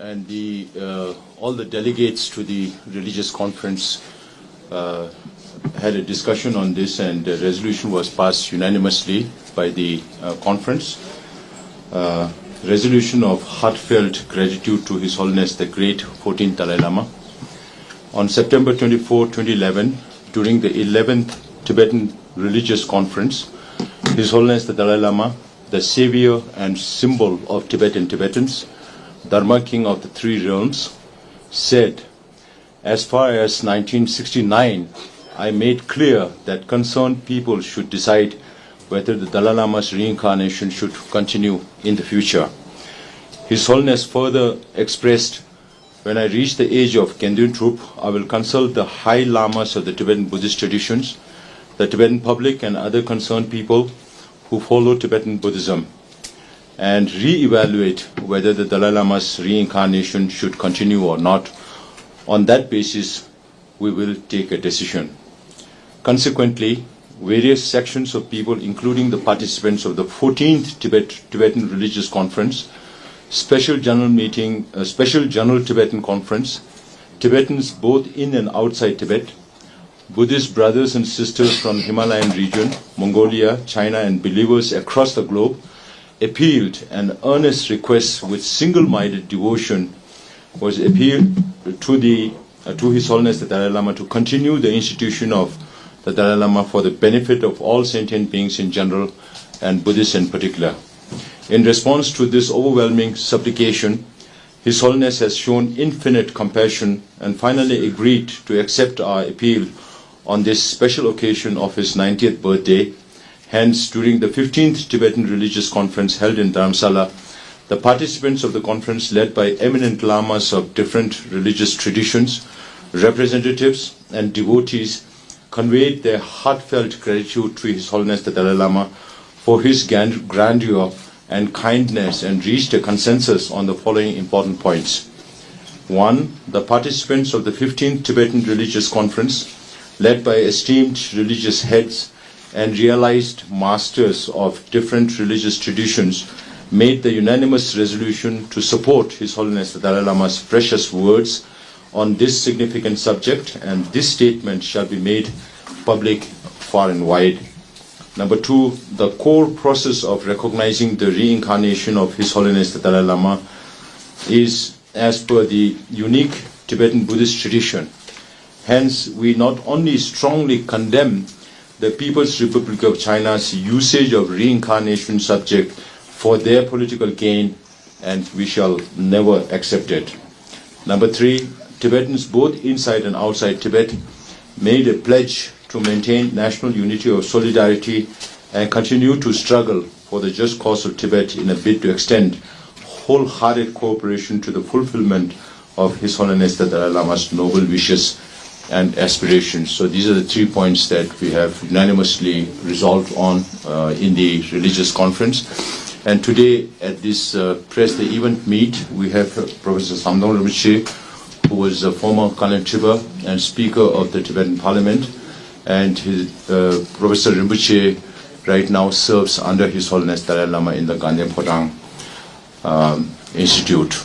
and all the delegates to the religious conference had a discussion on this, and a resolution was passed unanimously by the conference. Resolution of heartfelt gratitude to His Holiness the Great 14th Dalai Lama. On September 24, 2011, during the 11th Tibetan Religious Conference, His Holiness the Dalai Lama, the savior and symbol of Tibetans, Dharma King of the Three Realms, said, as far as 1969, I made clear that concerned people should decide whether the Dalai Lama's reincarnation should continue in the future. His Holiness further expressed, when I reach the age of Kendun Trup, I will consult the high lamas of the Tibetan Buddhist traditions, the Tibetan public and other concerned people who follow Tibetan Buddhism, and re-evaluate whether the Dalai Lama's reincarnation should continue or not. On that basis, we will take a decision. Consequently, various sections of people, including the participants of the 14th Tibetan Religious Conference, Special General Meeting, Special General Tibetan Conference, Tibetans both in and outside Tibet, Buddhist brothers and sisters from Himalayan region, Mongolia, China, and believers across the globe appealed, and earnest requests with single-minded devotion was appealed to His Holiness the Dalai Lama to continue the institution of the Dalai Lama for the benefit of all sentient beings in general and Buddhists in particular. In response to this overwhelming supplication, His Holiness has shown infinite compassion and finally agreed to accept our appeal on this special occasion of his 90th birthday. Hence, during the 15th Tibetan Religious Conference held in Dharamsala, the participants of the conference, led by eminent lamas of different religious traditions, representatives and devotees, conveyed their heartfelt gratitude to His Holiness the Dalai Lama for his grandeur and kindness, and reached a consensus on the following important points. 1. The participants of the 15th Tibetan Religious Conference, led by esteemed religious heads and realized masters of different religious traditions, made the unanimous resolution to support His Holiness the Dalai Lama's precious words on this significant subject, and this statement shall be made public far and wide. Number 2, the core process of recognizing the reincarnation of His Holiness the Dalai Lama is as per the unique Tibetan Buddhist tradition. Hence, we not only strongly condemn the People's Republic of China's usage of reincarnation subject for their political gain, and we shall never accept it. Number 3, Tibetans both inside and outside Tibet made a pledge to maintain national unity of solidarity and continue to struggle for the just cause of Tibet in a bid to extend wholehearted cooperation to the fulfillment of His Holiness the Dalai Lama's noble wishes and aspirations. So these are the 3 points that we have unanimously resolved on in the religious conference. And today at this the event meet, we have Professor Samdong Rinpoche, who was a former Kalan Tripa and Speaker of the Tibetan Parliament, and Professor Rinpoche right now serves under His Holiness Dalai Lama in the Ganden Phorang Institute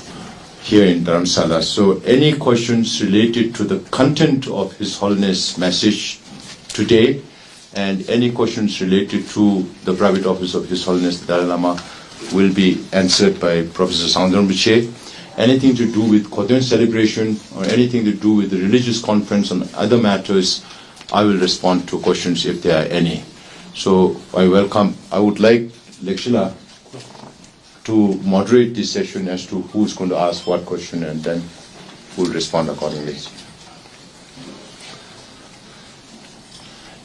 here in Dharamsala. So any questions related to the content of His Holiness' message today, and any questions related to the private office of His Holiness the Dalai Lama, will be answered by Professor Samdong Rinpoche. Anything to do with Khotön celebration or anything to do with the religious conference and other matters, I will respond to questions if there are any. So I would like Lekshila to moderate this session as to who's going to ask what question, and then we'll respond accordingly.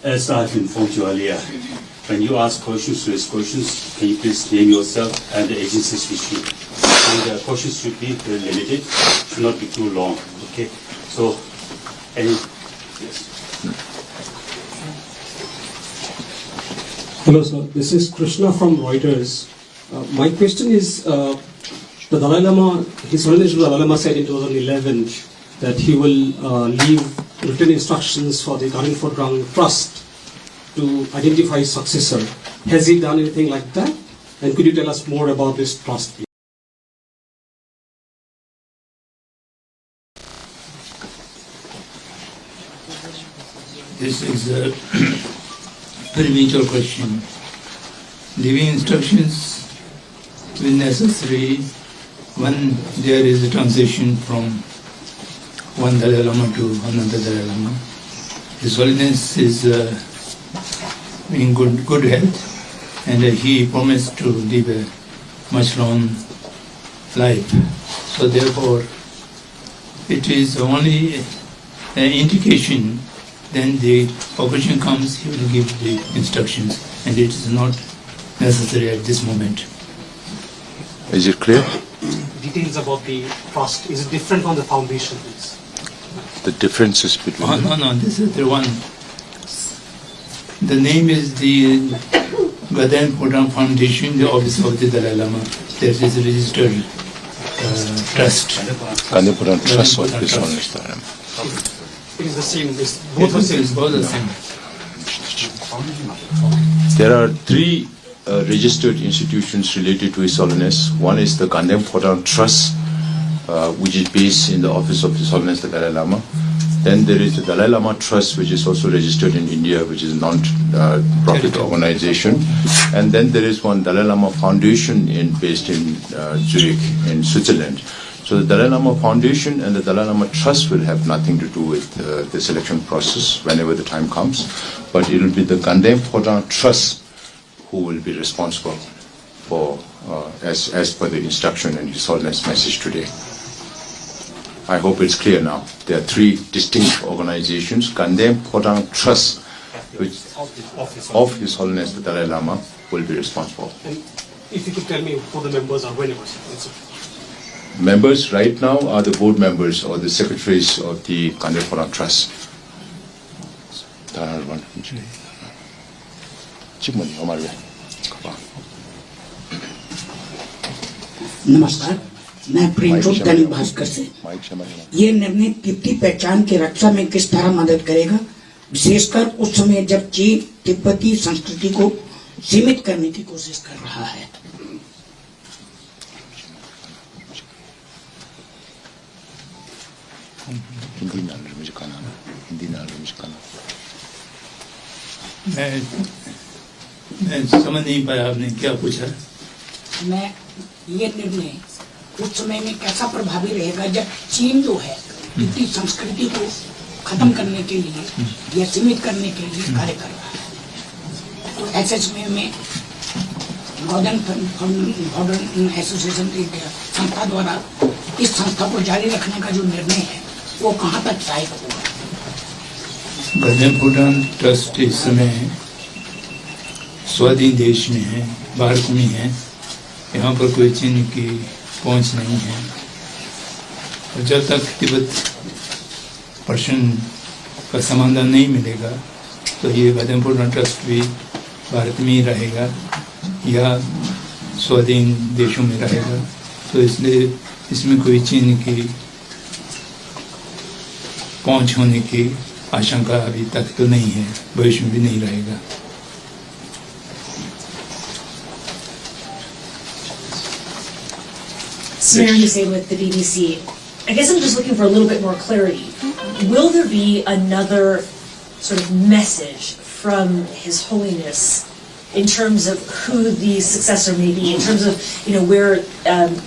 As I've informed you earlier, when you ask questions, raise questions, can you please name yourself and the agencies which you. And the questions should be very limited, should not be too long. Okay? So, yes. Hello, sir. This is Krishna from Reuters. My question is, the Dalai Lama, His Holiness the Dalai Lama said in 2011 that he will leave written instructions for the Ganden Phorang Trust to identify his successor. Has he done anything like that? And could you tell us more about this trust, please? This is a very major question. Giving instructions will necessary when there is a transition from one Dalai Lama to another Dalai Lama. His Holiness is in good health, and he promised to live a much long life. So therefore, it is only an indication. Then the occasion comes, he will give the instructions, and it is not necessary at this moment. Is it clear? Details about the trust, is it different from the foundation, please? The differences between Oh, them? no, this is the one. The name is the Gadan Phodan Foundation, the office of the Dalai Lama. There is a registered trust. Kandepuram Trust of Kandepuram His Trust. Holiness Dalai Lama. It is the same, it's Both both the same. both the same. There are three registered institutions related to His Holiness. One is the Gandhem Phodan Trust, which is based in the office of His Holiness the Dalai Lama. Then there is the Dalai Lama Trust, which is also registered in India, which is a non-profit organization. And then there is one Dalai Lama Foundation based in Zurich, in Switzerland. So the Dalai Lama Foundation and the Dalai Lama Trust will have nothing to do with the selection process whenever the time comes. But it will be the Gandhem Phodan Trust who will be responsible for, as per the instruction and His Holiness message today. I hope it's clear now. There are three distinct organizations. Gandhem Phodan Trust, which of His Holiness the Dalai Lama, will be responsible. And if you could tell me who the members are, whenever. That's it. Members right now are the board members or the secretaries of the Gandhem Phodan Trust. नमस्कार, मैं प्रिंटरूप दैनिक भास्कर से। ये निर्णय तिब्बती पहचान की रक्षा में किस तरह मदद करेगा, विशेषकर उस समय जब चीन तिब्बती संस्कृति को सीमित करने की कोशिश कर रहा है। मैं समझ नहीं पाया आपने क्या पूछा। मैं ये निर्णय उस समय में कैसा प्रभावी रहेगा जब चीन जो है तिब्बती संस्कृति को खत्म करने के लिए या सीमित करने के लिए कार्य कर रहा है। तो ऐसे समय में गॉर्डन एसोसिएशन की संस्था द्वारा इस संस्था को जारी रखने का जो निर्णय है वो कहाँ तक सहायक होगा? गंधम भूटान ट्रस्ट इस समय स्वाधीन देश में है, भारत में है। यहाँ पर कोई चीन की पहुँच नहीं है। और जब तक तिब्बत प्रश्न का समाधान नहीं मिलेगा तो ये गंधम भूटान ट्रस्ट भी भारत में ही रहेगा या स्वाधीन देशों में रहेगा। तो इसलिए इसमें कोई चीन की पहुँच होने की आशंका अभी तक तो नहीं है, भविष्य में भी नहीं रहेगा। Mary Hussein with the BBC. I guess I'm just looking for a little bit more clarity. Will there be another sort of message from His Holiness in terms of who the successor may be, in terms of where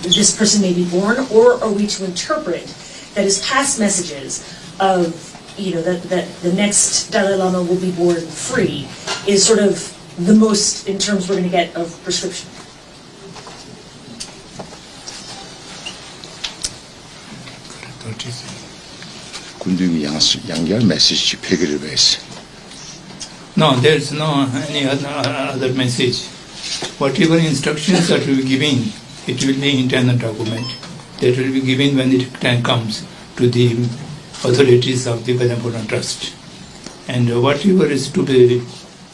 this person may be born, or are we to interpret that his past messages of that the next Dalai Lama will be born free is sort of the most in terms we're going to get of prescription? 군중이 양기할 메시지 폐기를 했어. No, there's no any other message. Whatever instructions that will be given, it will be internal document that will be given when the time comes to the authorities of the Gandhem Trust. And whatever is to be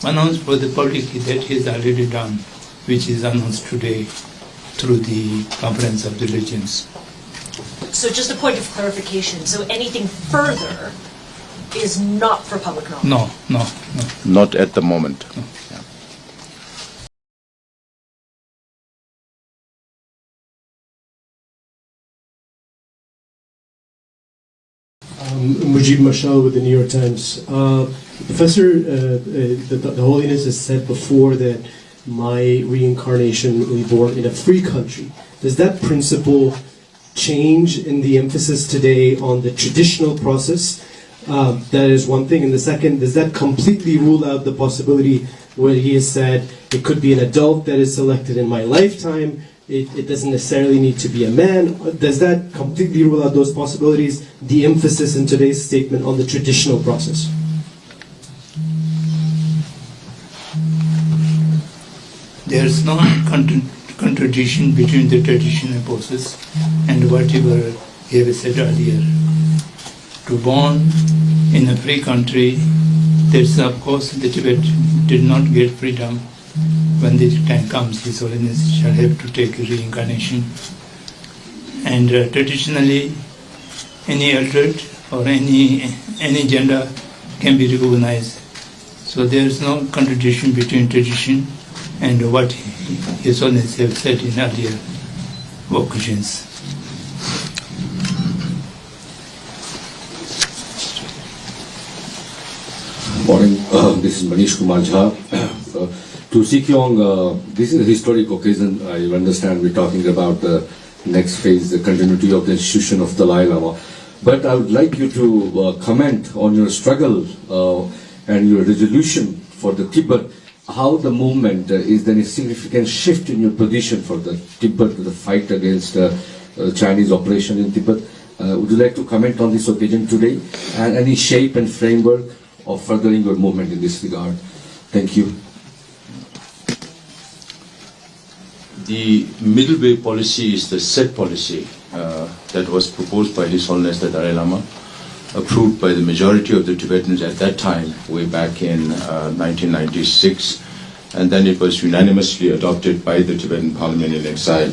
announced for the public, that is already done, which is announced today through the Conference of the Religions. So just a point of clarification. So anything further is not for public knowledge? No. Not at the moment. Yeah. Mujib Mashal with the New York Times. Professor, the Holiness has said before that my reincarnation will be born in a free country. Does that principle change in the emphasis today on the traditional process? That is one thing. And the second, does that completely rule out the possibility where he has said it could be an adult that is selected in my lifetime? It doesn't necessarily need to be a man. Does that completely rule out those possibilities? The emphasis in today's statement on the traditional process. There is no contradiction between the traditional process and whatever he have said earlier. To born in a free country, that's of course the Tibet did not get freedom. When the time comes, His Holiness shall have to take reincarnation. And traditionally, any adult or any gender can be recognized. So there is no contradiction between tradition and what His Holiness have said in earlier occasions. Morning, this is Manish Kumar Jha. To Sikyong, this is a historic occasion. I understand we're talking about the next phase, the continuity of the institution of Dalai Lama. But I would like you to comment on your struggle and your resolution for the Tibet. How the movement, is there a significant shift in your position for the Tibet, the fight against Chinese operation in Tibet? Would you like to comment on this occasion today? And any shape and framework of furthering your movement in this regard? Thank you. The middle way policy is the set policy that was proposed by His Holiness the Dalai Lama, approved by the majority of the Tibetans at that time, way back in 1996, and then it was unanimously adopted by the Tibetan Parliament in exile.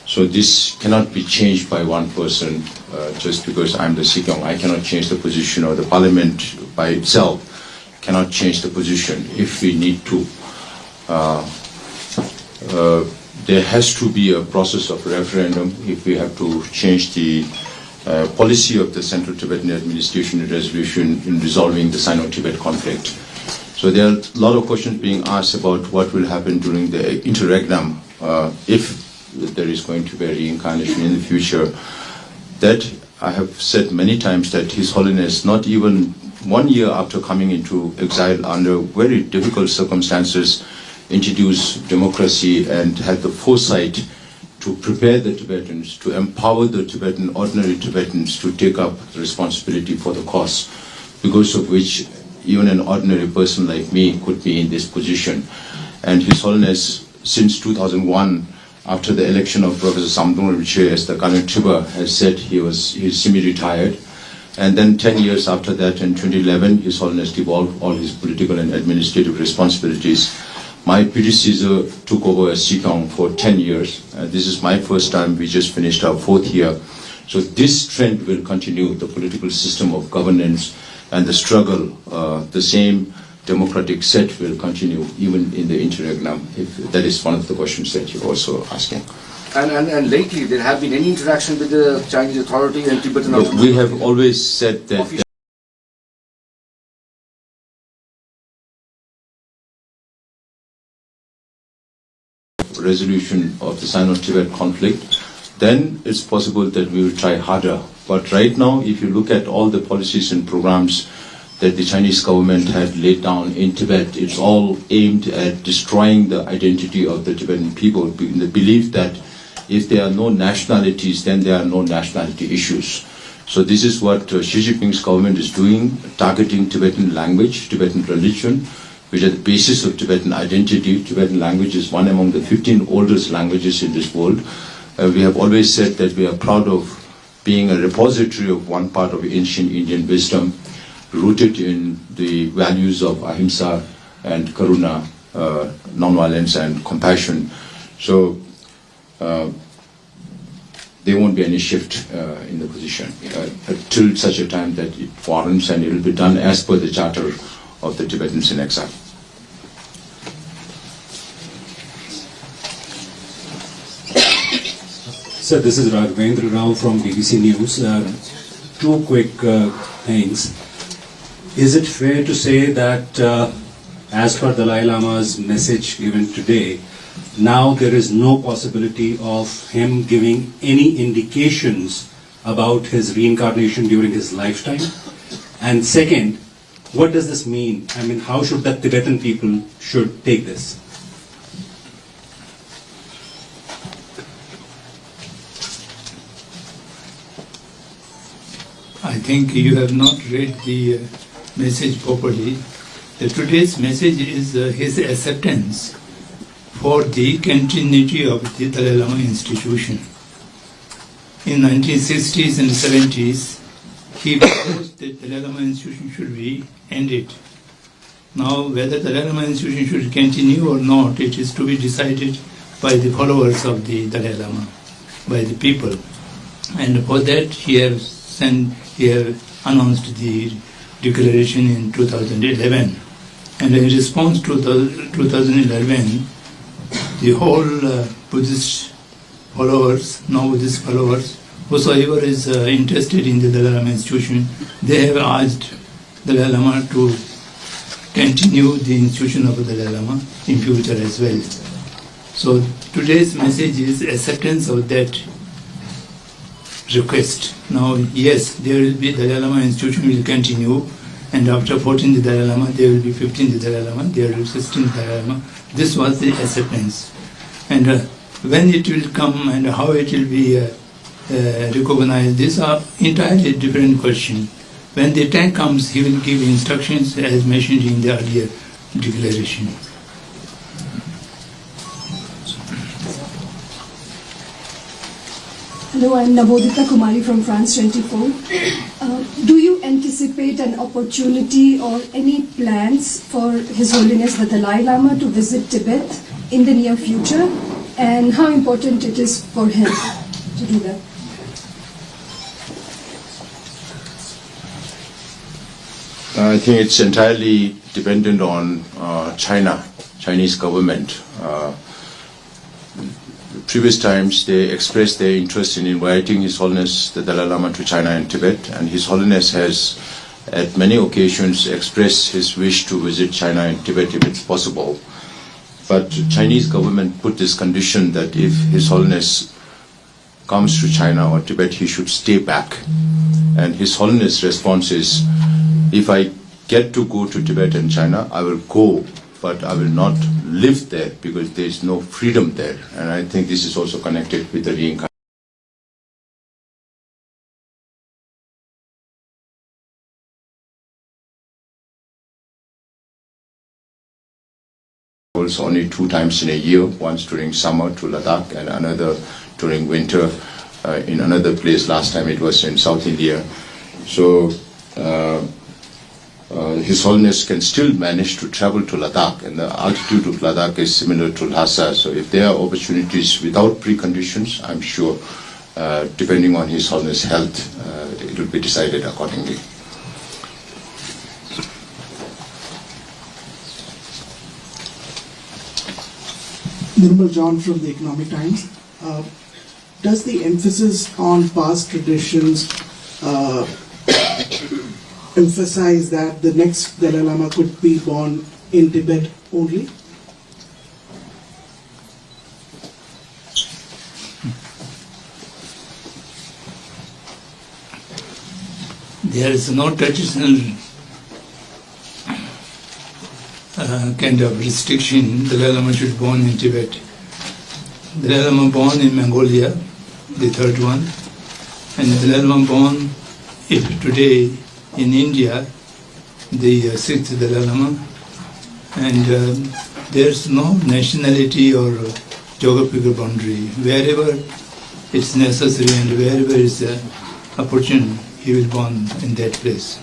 So this cannot be changed by one person just because I'm the Sikyong. I cannot change the position, or the Parliament by itself cannot change the position if we need to. There has to be a process of referendum if we have to change the policy of the Central Tibetan Administration and resolution in resolving the Sino-Tibet conflict. So there are a lot of questions being asked about what will happen during the interregnum if there is going to be a reincarnation in the future. That I have said many times that His Holiness, not even 1 year after coming into exile under very difficult circumstances, introduced democracy and had the foresight to prepare the Tibetans, to empower the ordinary Tibetans to take up the responsibility for the cause, because of which even an ordinary person like me could be in this position. And His Holiness, since 2001, after the election of Professor Samdung Rinpoche as the current Triba, has said he's semi-retired. And then 10 years after that, in 2011, His Holiness devolved all his political and administrative responsibilities. My predecessor took over as Sikyong for 10 years. This is my first time. We just finished our 4th year. So this trend will continue, the political system of governance and the struggle, the same democratic set will continue even in the interregnum. If that is one of the questions that you're also asking. And lately, there have been any interaction with the Chinese authority and Tibetan authorities? We have always said that resolution of the Sino-Tibet conflict, then it's possible that we will try harder. But right now, if you look at all the policies and programs that the Chinese government had laid down in Tibet, it's all aimed at destroying the identity of the Tibetan people, in the belief that if there are no nationalities, then there are no nationality issues. So this is what Xi Jinping's government is doing, targeting Tibetan language, Tibetan religion, which are the basis of Tibetan identity. Tibetan language is one among the 15 oldest languages in this world. We have always said that we are proud of being a repository of one part of ancient Indian wisdom, rooted in the values of ahimsa and karuna, nonviolence and compassion. So there won't be any shift in the position till such a time that it warrants, and it will be done as per the charter of the Tibetans in exile. Sir, this is Raghavendra Rao from BBC News. Two quick things. Is it fair to say that, as per Dalai Lama's message given today, now there is no possibility of him giving any indications about his reincarnation during his lifetime? And second, what does this mean? I mean, how should the Tibetan people should take this? I think you have not read the message properly. Today's message is his acceptance for the continuity of the Dalai Lama institution. In 1960s and 70s, he proposed that the Dalai Lama institution should be ended. Now, whether the Dalai Lama institution should continue or not, it is to be decided by the followers of the Dalai Lama, by the people. And for that, he has announced the declaration in 2011. And in response to 2011, the whole Buddhist followers, now Buddhist followers, whosoever is interested in the Dalai Lama institution, they have asked Dalai Lama to continue the institution of the Dalai Lama in future as well. So today's message is acceptance of that request. Now, yes, there will be Dalai Lama institution will continue, and after 14th Dalai Lama, there will be 15th Dalai Lama, there will be 16th Dalai Lama. This was the acceptance. And when it will come and how it will be recognized, these are entirely different questions. When the time comes, he will give instructions as mentioned in the earlier declaration. Hello, I'm Nabodita Kumari from France 24. Do you anticipate an opportunity or any plans for His Holiness the Dalai Lama to visit Tibet in the near future? And how important it is for him to do that? I think it's entirely dependent on Chinese government. Previous times they expressed their interest in inviting His Holiness the Dalai Lama to China and Tibet, and His Holiness has at many occasions expressed his wish to visit China and Tibet if it's possible. But Chinese government put this condition that if His Holiness comes to China or Tibet, he should stay back. And His Holiness' response is, if I get to go to Tibet and China, I will go, but I will not live there because there is no freedom there. And I think this is also connected with the reincarnation. Only 2 times in a year, once during summer to Ladakh and another during winter in another place. Last time it was in South India. So His Holiness can still manage to travel to Ladakh, and the altitude of Ladakh is similar to Lhasa. So if there are opportunities without preconditions, I'm sure, depending on His Holiness' health, it will be decided accordingly. Nirmal John from the Economic Times. Does the emphasis on past traditions emphasize that the next Dalai Lama could be born in Tibet only? There is no traditional kind of restriction. Dalai Lama should born in Tibet. Dalai Lama born in Mongolia, the third one, and Dalai Lama born today in India, the sixth Dalai Lama, and there's no nationality or geographical boundary. Wherever it's necessary and wherever it's opportune, he will born in that place.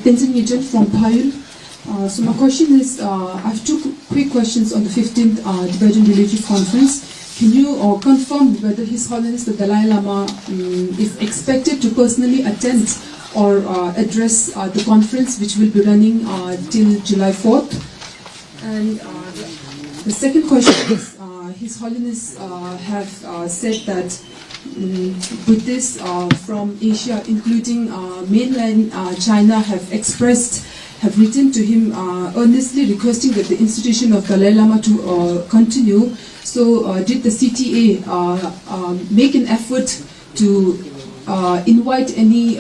Tenzin Nugent from Payul. So my question is, I have 2 quick questions on the 15th Tibetan Religious Conference. Can you confirm whether His Holiness the Dalai Lama is expected to personally attend or address the conference, which will be running till July 4th? And the second question is, His Holiness have said that Buddhists from Asia, including mainland China, have written to him earnestly requesting that the institution of Dalai Lama to continue. So did the CTA make an effort to invite any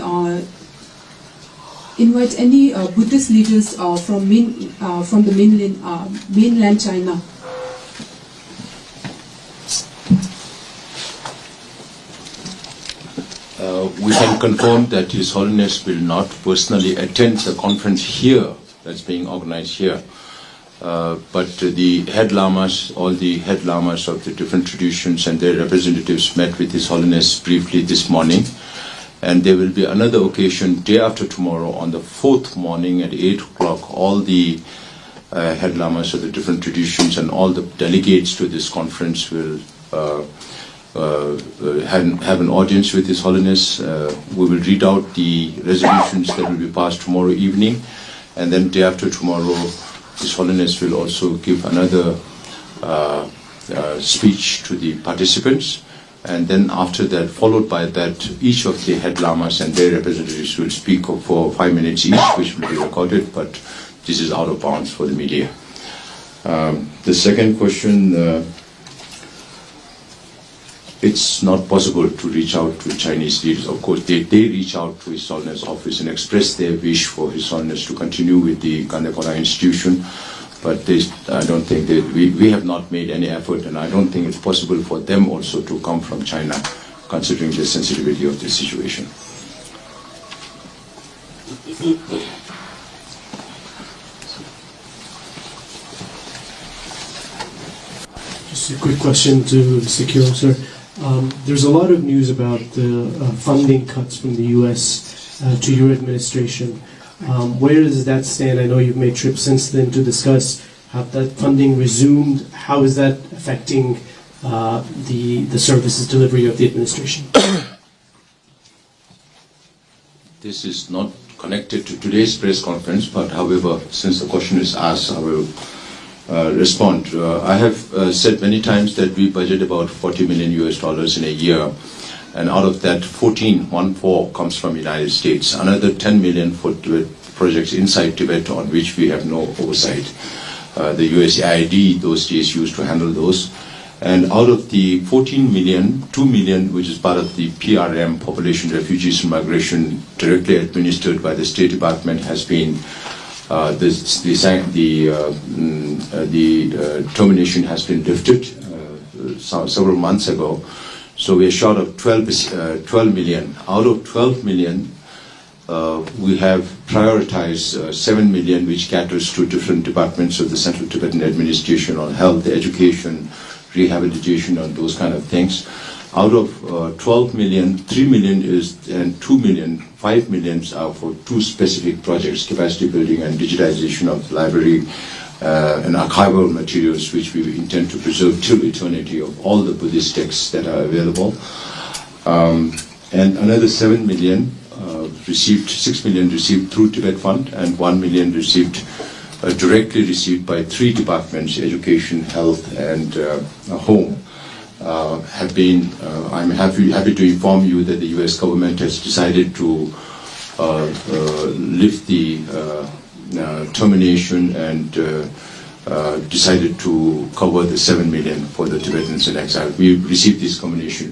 Buddhist leaders from the mainland China? We can confirm that His Holiness will not personally attend the conference here that's being organized here. But the head lamas, all the head lamas of the different traditions and their representatives met with His Holiness briefly this morning. And there will be another occasion day after tomorrow on the 4th morning at 8 o'clock. All the head lamas of the different traditions and all the delegates to this conference will have an audience with His Holiness. We will read out the resolutions that will be passed tomorrow evening, and then day after tomorrow His Holiness will also give another speech to the participants, and then after that, followed by that, each of the head lamas and their representatives will speak for 5 minutes each, which will be recorded, but this is out of bounds for the media. The second question, it's not possible to reach out to Chinese leaders. Of course, they reach out to His Holiness office and express their wish for His Holiness to continue with the Kandapara institution. But I don't think that we have not made any effort, and I don't think it's possible for them also to come from China, considering the sensitivity of the situation. Just a quick question to Secure, sir. There's a lot of news about the funding cuts from the U.S. To your administration. Where does that stand? I know you've made trips since then to discuss. Have that funding resumed? How is that affecting the services delivery of the administration? This is not connected to today's press conference, but however, since the question is asked, I will respond. I have said many times that we budget about $40 million in a year, and out of that, 14 comes from the United States. Another 10 million for projects inside Tibet on which we have no oversight. The USAID those days used to handle those. And out of the 14 million, 2 million, which is part of the PRM, Population, Refugees and Migration, directly administered by the State Department, has been the termination has been lifted several months ago. So we are short of 12 million. Out of 12 million, we have prioritized 7 million, which caters to different departments of the Central Tibetan Administration on health, education, rehabilitation, and those kind of things. Out of 12 million, 3 million and 2 million, 5 million are for two specific projects, capacity building and digitization of the library and archival materials, which we intend to preserve till eternity, of all the Buddhist texts that are available. And another 7 million received, 6 million received through Tibet Fund, and 1 million received directly received by 3 departments, education, health, and home. I'm happy to inform you that the U.S. government has decided to lift the termination and decided to cover the 7 million for the Tibetans in exile. We received this communication